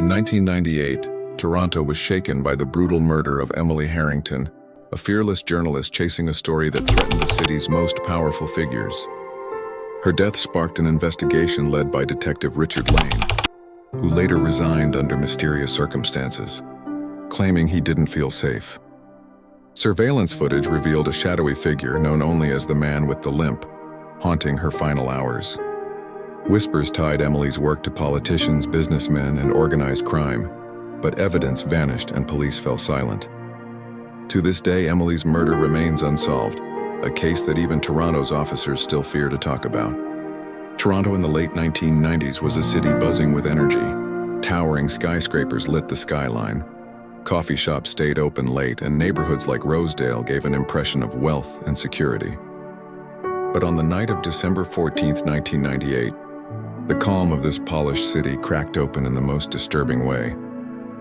In 1998, Toronto was shaken by the brutal murder of Emily Harrington, a fearless journalist chasing a story that threatened the city's most powerful figures. Her death sparked an investigation led by Detective Richard Lane, who later resigned under mysterious circumstances, claiming he didn't feel safe. Surveillance footage revealed a shadowy figure known only as the man with the limp, haunting her final hours. Whispers tied Emily's work to politicians, businessmen, and organized crime, but evidence vanished and police fell silent. To this day, Emily's murder remains unsolved, a case that even Toronto's officers still fear to talk about. Toronto in the late 1990s was a city buzzing with energy. Towering skyscrapers lit the skyline. Coffee shops stayed open late, and neighborhoods like Rosedale gave an impression of wealth and security. But on the night of December 14, 1998, the calm of this polished city cracked open in the most disturbing way.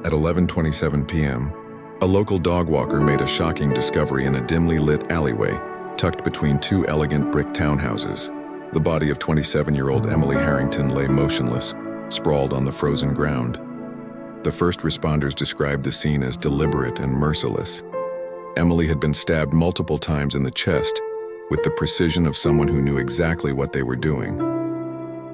At 11:27 p.m., a local dog walker made a shocking discovery in a dimly lit alleyway tucked between two elegant brick townhouses. The body of 27-year-old Emily Harrington lay motionless, sprawled on the frozen ground. The first responders described the scene as deliberate and merciless. Emily had been stabbed multiple times in the chest, with the precision of someone who knew exactly what they were doing.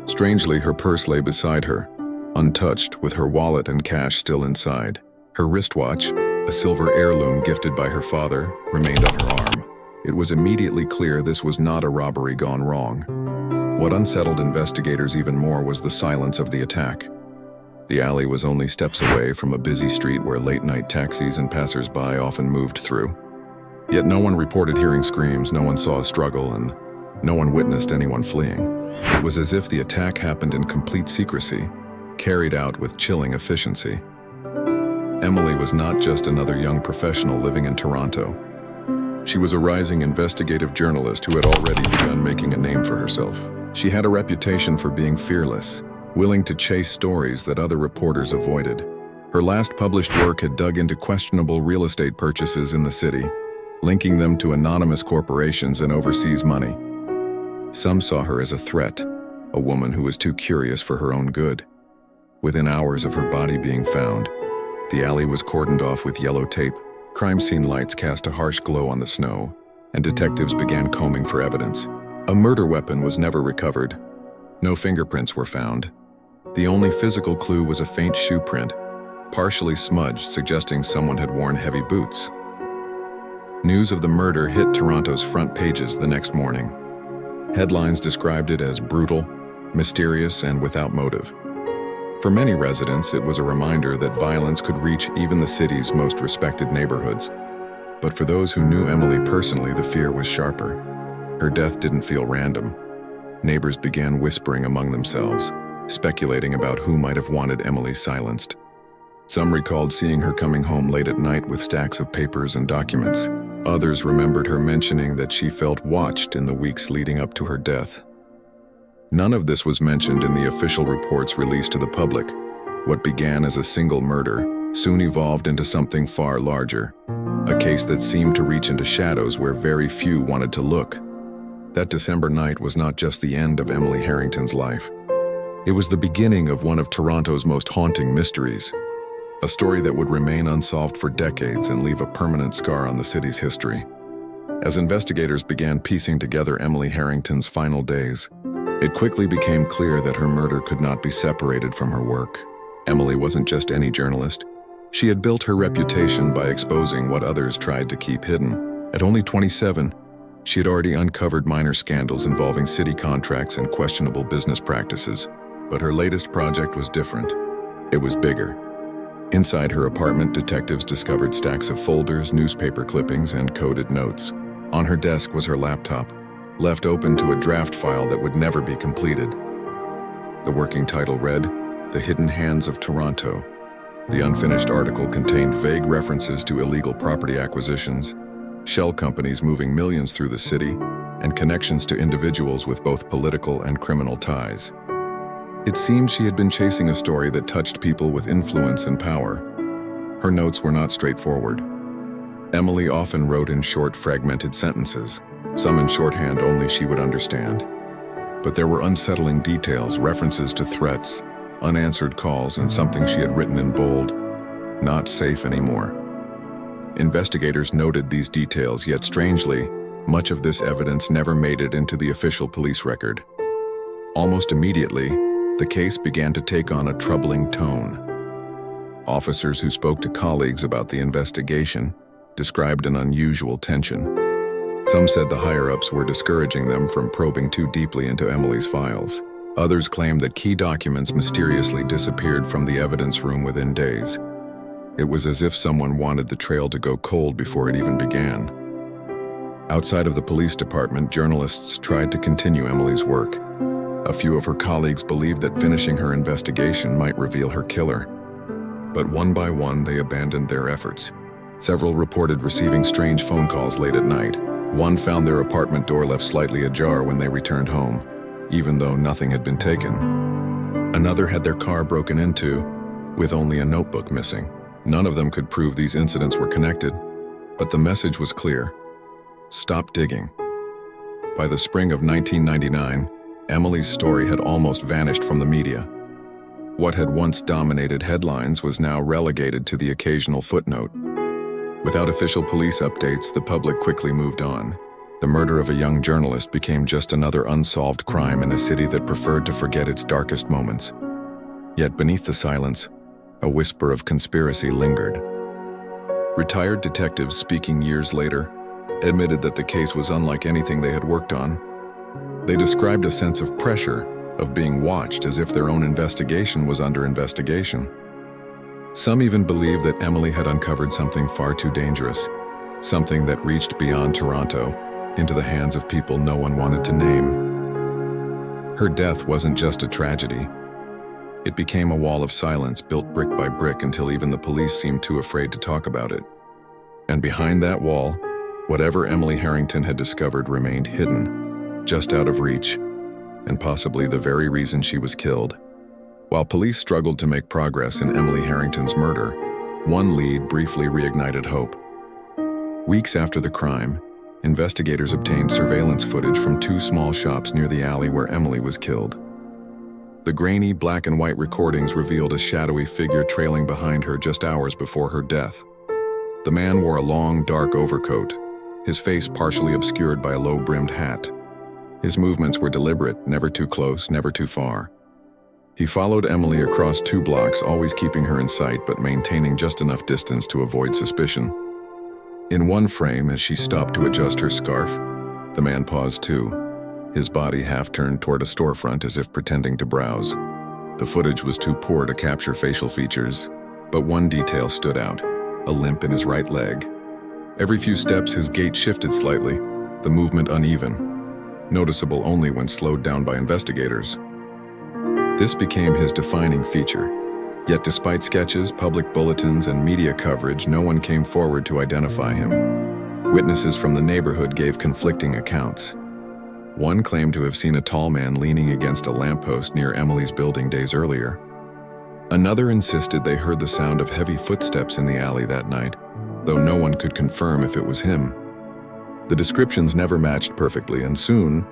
Strangely, her purse lay beside her, untouched, with her wallet and cash still inside. Her wristwatch, a silver heirloom gifted by her father, remained on her arm. It was immediately clear this was not a robbery gone wrong. What unsettled investigators even more was the silence of the attack. The alley was only steps away from a busy street where late-night taxis and passers-by often moved through. Yet no one reported hearing screams, no one saw a struggle, and no one witnessed anyone fleeing. It was as if the attack happened in complete secrecy, carried out with chilling efficiency. Emily was not just another young professional living in Toronto. She was a rising investigative journalist who had already begun making a name for herself. She had a reputation for being fearless, willing to chase stories that other reporters avoided. Her last published work had dug into questionable real estate purchases in the city, linking them to anonymous corporations and overseas money. Some saw her as a threat, a woman who was too curious for her own good. Within hours of her body being found, the alley was cordoned off with yellow tape, crime scene lights cast a harsh glow on the snow, and detectives began combing for evidence. A murder weapon was never recovered. No fingerprints were found. The only physical clue was a faint shoe print, partially smudged, suggesting someone had worn heavy boots. News of the murder hit Toronto's front pages the next morning. Headlines described it as brutal, mysterious, and without motive. For many residents, it was a reminder that violence could reach even the city's most respected neighborhoods. But for those who knew Emily personally, the fear was sharper. Her death didn't feel random. Neighbors began whispering among themselves, speculating about who might have wanted Emily silenced. Some recalled seeing her coming home late at night with stacks of papers and documents. Others remembered her mentioning that she felt watched in the weeks leading up to her death. None of this was mentioned in the official reports released to the public. What began as a single murder soon evolved into something far larger, a case that seemed to reach into shadows where very few wanted to look. That December night was not just the end of Emily Harrington's life. It was the beginning of one of Toronto's most haunting mysteries, a story that would remain unsolved for decades and leave a permanent scar on the city's history. As investigators began piecing together Emily Harrington's final days, it quickly became clear that her murder could not be separated from her work. Emily wasn't just any journalist. She had built her reputation by exposing what others tried to keep hidden. At only 27, she had already uncovered minor scandals involving city contracts and questionable business practices. But her latest project was different. It was bigger. Inside her apartment, detectives discovered stacks of folders, newspaper clippings, and coded notes. On her desk was her laptop, left open to a draft file that would never be completed. The working title read, "The Hidden Hands of Toronto." The unfinished article contained vague references to illegal property acquisitions, shell companies moving millions through the city, and connections to individuals with both political and criminal ties. It seemed she had been chasing a story that touched people with influence and power. Her notes were not straightforward. Emily often wrote in short, fragmented sentences, some in shorthand only she would understand. But there were unsettling details, references to threats, unanswered calls, and something she had written in bold: "Not safe anymore." Investigators noted these details, yet strangely, much of this evidence never made it into the official police record. Almost immediately, the case began to take on a troubling tone. Officers who spoke to colleagues about the investigation described an unusual tension. Some said the higher-ups were discouraging them from probing too deeply into Emily's files. Others claimed that key documents mysteriously disappeared from the evidence room within days. It was as if someone wanted the trail to go cold before it even began. Outside of the police department, journalists tried to continue Emily's work. A few of her colleagues believed that finishing her investigation might reveal her killer. But one by one, they abandoned their efforts. Several reported receiving strange phone calls late at night. One found their apartment door left slightly ajar when they returned home, even though nothing had been taken. Another had their car broken into, with only a notebook missing. None of them could prove these incidents were connected, but the message was clear: stop digging. By the spring of 1999, Emily's story had almost vanished from the media. What had once dominated headlines was now relegated to the occasional footnote. Without official police updates, the public quickly moved on. The murder of a young journalist became just another unsolved crime in a city that preferred to forget its darkest moments. Yet beneath the silence, a whisper of conspiracy lingered. Retired detectives, speaking years later, admitted that the case was unlike anything they had worked on. They described a sense of pressure, of being watched, as if their own investigation was under investigation. Some even believed that Emily had uncovered something far too dangerous, something that reached beyond Toronto, into the hands of people no one wanted to name. Her death wasn't just a tragedy. It became a wall of silence built brick by brick until even the police seemed too afraid to talk about it. And behind that wall, whatever Emily Harrington had discovered remained hidden, just out of reach, and possibly the very reason she was killed. While police struggled to make progress in Emily Harrington's murder, one lead briefly reignited hope. Weeks after the crime, investigators obtained surveillance footage from two small shops near the alley where Emily was killed. The grainy black and white recordings revealed a shadowy figure trailing behind her just hours before her death. The man wore a long, dark overcoat, his face partially obscured by a low-brimmed hat. His movements were deliberate, never too close, never too far. He followed Emily across 2 blocks, always keeping her in sight but maintaining just enough distance to avoid suspicion. In one frame, as she stopped to adjust her scarf, the man paused too, his body half turned toward a storefront as if pretending to browse. The footage was too poor to capture facial features, but one detail stood out: a limp in his right leg. Every few steps, his gait shifted slightly, the movement uneven, noticeable only when slowed down by investigators. This became his defining feature. Yet despite sketches, public bulletins, and media coverage, no one came forward to identify him. Witnesses from the neighborhood gave conflicting accounts. One claimed to have seen a tall man leaning against a lamppost near Emily's building days earlier. Another insisted they heard the sound of heavy footsteps in the alley that night, though no one could confirm if it was him. The descriptions never matched perfectly, and soon,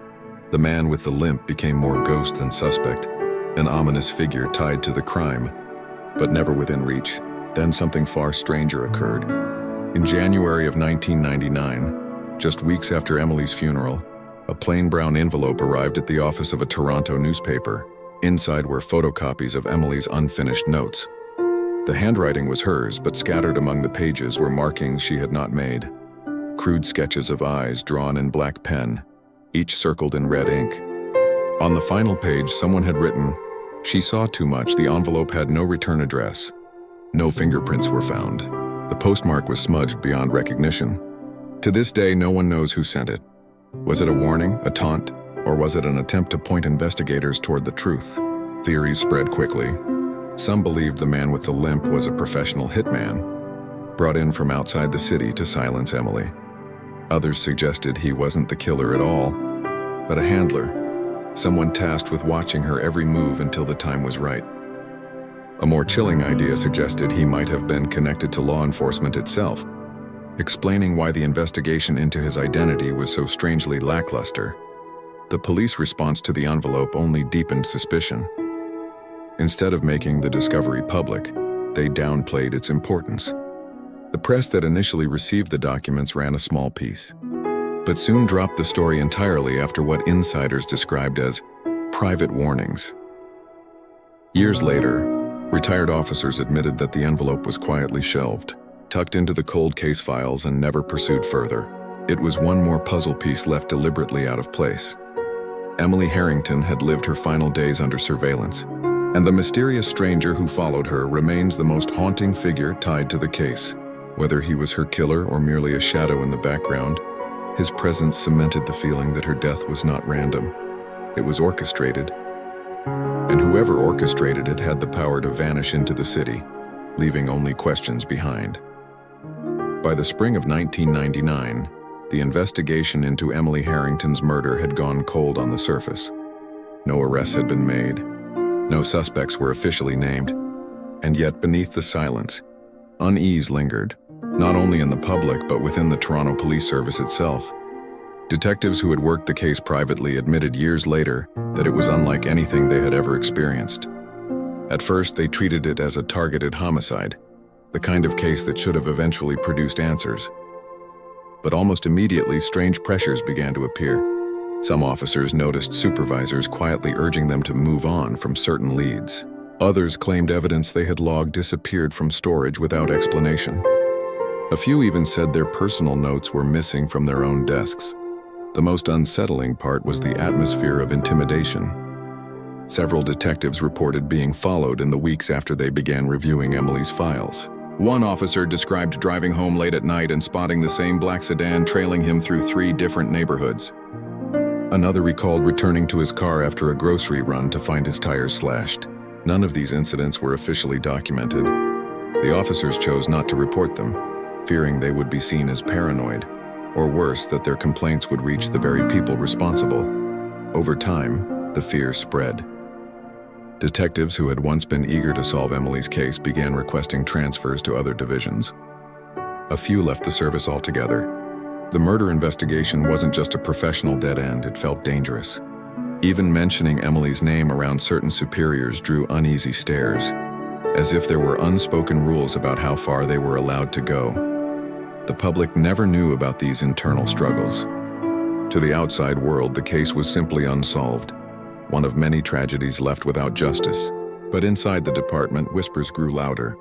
the man with the limp became more ghost than suspect, an ominous figure tied to the crime, but never within reach. Then something far stranger occurred. In January of 1999, just weeks after Emily's funeral, a plain brown envelope arrived at the office of a Toronto newspaper. Inside were photocopies of Emily's unfinished notes. The handwriting was hers, but scattered among the pages were markings she had not made. Crude sketches of eyes drawn in black pen, each circled in red ink. On the final page, someone had written, "She saw too much." The envelope had no return address. No fingerprints were found. The postmark was smudged beyond recognition. To this day, no one knows who sent it. Was it a warning, a taunt, or was it an attempt to point investigators toward the truth? Theories spread quickly. Some believed the man with the limp was a professional hitman, brought in from outside the city to silence Emily. Others suggested he wasn't the killer at all, but a handler, someone tasked with watching her every move until the time was right. A more chilling idea suggested he might have been connected to law enforcement itself, explaining why the investigation into his identity was so strangely lackluster. The police response to the envelope only deepened suspicion. Instead of making the discovery public, they downplayed its importance. The press that initially received the documents ran a small piece, but soon dropped the story entirely after what insiders described as private warnings. Years later, retired officers admitted that the envelope was quietly shelved, tucked into the cold case files, and never pursued further. It was one more puzzle piece left deliberately out of place. Emily Harrington had lived her final days under surveillance, and the mysterious stranger who followed her remains the most haunting figure tied to the case. Whether he was her killer or merely a shadow in the background, his presence cemented the feeling that her death was not random. It was orchestrated, and whoever orchestrated it had the power to vanish into the city, leaving only questions behind. By the spring of 1999, the investigation into Emily Harrington's murder had gone cold on the surface. No arrests had been made. No suspects were officially named. And yet, beneath the silence, unease lingered, not only in the public but within the Toronto Police Service itself. Detectives who had worked the case privately admitted years later that it was unlike anything they had ever experienced. At first, they treated it as a targeted homicide, the kind of case that should have eventually produced answers. But almost immediately, strange pressures began to appear. Some officers noticed supervisors quietly urging them to move on from certain leads. Others claimed evidence they had logged disappeared from storage without explanation. A few even said their personal notes were missing from their own desks. The most unsettling part was the atmosphere of intimidation. Several detectives reported being followed in the weeks after they began reviewing Emily's files. One officer described driving home late at night and spotting the same black sedan trailing him through 3 different neighborhoods. Another recalled returning to his car after a grocery run to find his tires slashed. None of these incidents were officially documented. The officers chose not to report them, fearing they would be seen as paranoid, or worse, that their complaints would reach the very people responsible. Over time, the fear spread. Detectives who had once been eager to solve Emily's case began requesting transfers to other divisions. A few left the service altogether. The murder investigation wasn't just a professional dead end, it felt dangerous. Even mentioning Emily's name around certain superiors drew uneasy stares, as if there were unspoken rules about how far they were allowed to go. The public never knew about these internal struggles. To the outside world, the case was simply unsolved, one of many tragedies left without justice. But inside the department, whispers grew louder.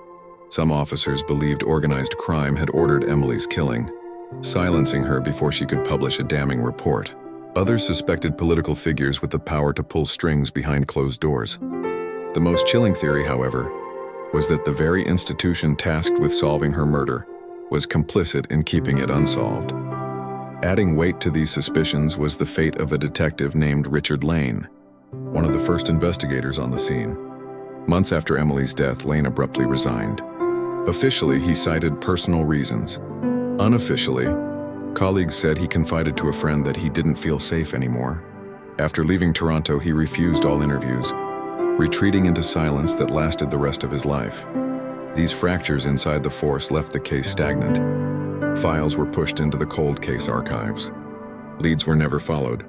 Some officers believed organized crime had ordered Emily's killing, silencing her before she could publish a damning report. Others suspected political figures with the power to pull strings behind closed doors. The most chilling theory, however, was that the very institution tasked with solving her murder was complicit in keeping it unsolved. Adding weight to these suspicions was the fate of a detective named Richard Lane, one of the first investigators on the scene. Months after Emily's death, Lane abruptly resigned. Officially, he cited personal reasons. Unofficially, colleagues said he confided to a friend that he didn't feel safe anymore. After leaving Toronto, he refused all interviews, retreating into silence that lasted the rest of his life. These fractures inside the force left the case stagnant. Files were pushed into the cold case archives. Leads were never followed.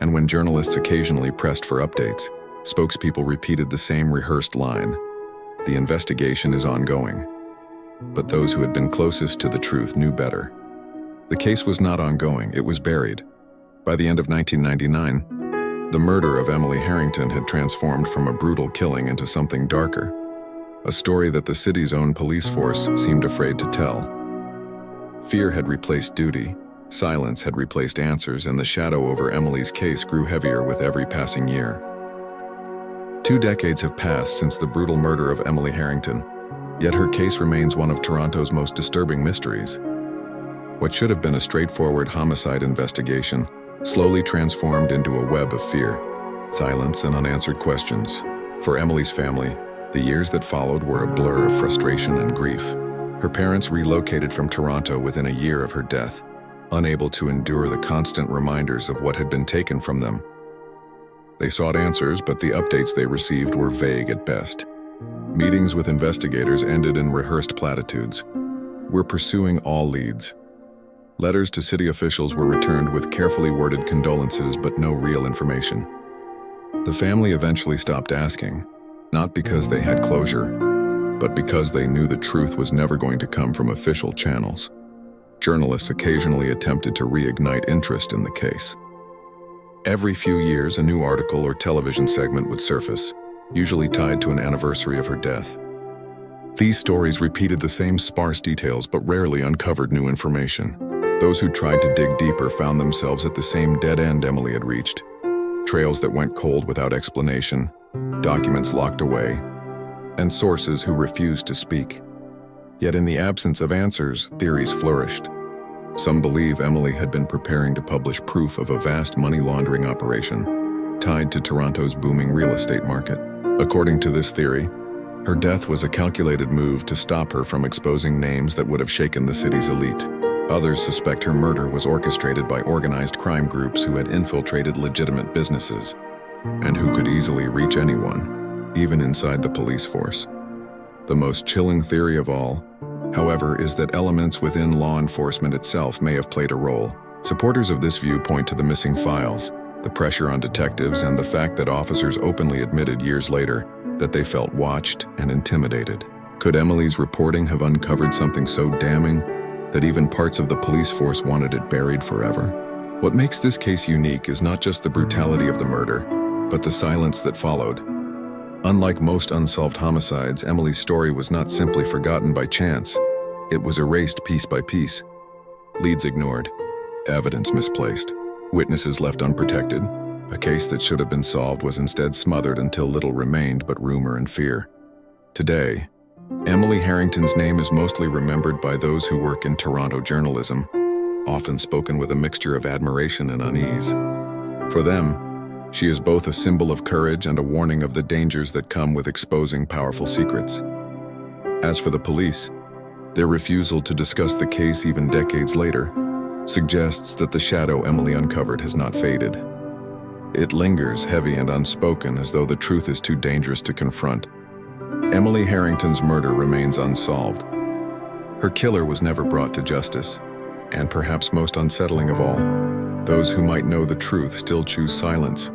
And when journalists occasionally pressed for updates, spokespeople repeated the same rehearsed line: "The investigation is ongoing." But those who had been closest to the truth knew better. The case was not ongoing, it was buried. By the end of 1999, the murder of Emily Harrington had transformed from a brutal killing into something darker, a story that the city's own police force seemed afraid to tell. Fear had replaced duty, silence had replaced answers, and the shadow over Emily's case grew heavier with every passing year. 2 decades have passed since the brutal murder of Emily Harrington, yet her case remains one of Toronto's most disturbing mysteries. What should have been a straightforward homicide investigation slowly transformed into a web of fear, silence, and unanswered questions. For Emily's family, the years that followed were a blur of frustration and grief. Her parents relocated from Toronto within a year of her death, unable to endure the constant reminders of what had been taken from them. They sought answers, but the updates they received were vague at best. Meetings with investigators ended in rehearsed platitudes. "We're pursuing all leads." Letters to city officials were returned with carefully worded condolences but no real information. The family eventually stopped asking, not because they had closure, but because they knew the truth was never going to come from official channels. Journalists occasionally attempted to reignite interest in the case. Every few years, a new article or television segment would surface, usually tied to an anniversary of her death. These stories repeated the same sparse details but rarely uncovered new information. Those who tried to dig deeper found themselves at the same dead end Emily had reached. Trails that went cold without explanation, documents locked away, and sources who refused to speak. Yet in the absence of answers, theories flourished. Some believe Emily had been preparing to publish proof of a vast money laundering operation tied to Toronto's booming real estate market. According to this theory, her death was a calculated move to stop her from exposing names that would have shaken the city's elite. Others suspect her murder was orchestrated by organized crime groups who had infiltrated legitimate businesses and who could easily reach anyone, even inside the police force. The most chilling theory of all, however, is that elements within law enforcement itself may have played a role. Supporters of this view point to the missing files, the pressure on detectives, and the fact that officers openly admitted years later that they felt watched and intimidated. Could Emily's reporting have uncovered something so damning that even parts of the police force wanted it buried forever? What makes this case unique is not just the brutality of the murder, but the silence that followed. Unlike most unsolved homicides, Emily's story was not simply forgotten by chance. It was erased piece by piece. Leads ignored, evidence misplaced, witnesses left unprotected. A case that should have been solved was instead smothered until little remained but rumor and fear. Today, Emily Harrington's name is mostly remembered by those who work in Toronto journalism, often spoken with a mixture of admiration and unease. For them, she is both a symbol of courage and a warning of the dangers that come with exposing powerful secrets. As for the police, their refusal to discuss the case even decades later suggests that the shadow Emily uncovered has not faded. It lingers heavy and unspoken, as though the truth is too dangerous to confront. Emily Harrington's murder remains unsolved. Her killer was never brought to justice, and perhaps most unsettling of all, those who might know the truth still choose silence,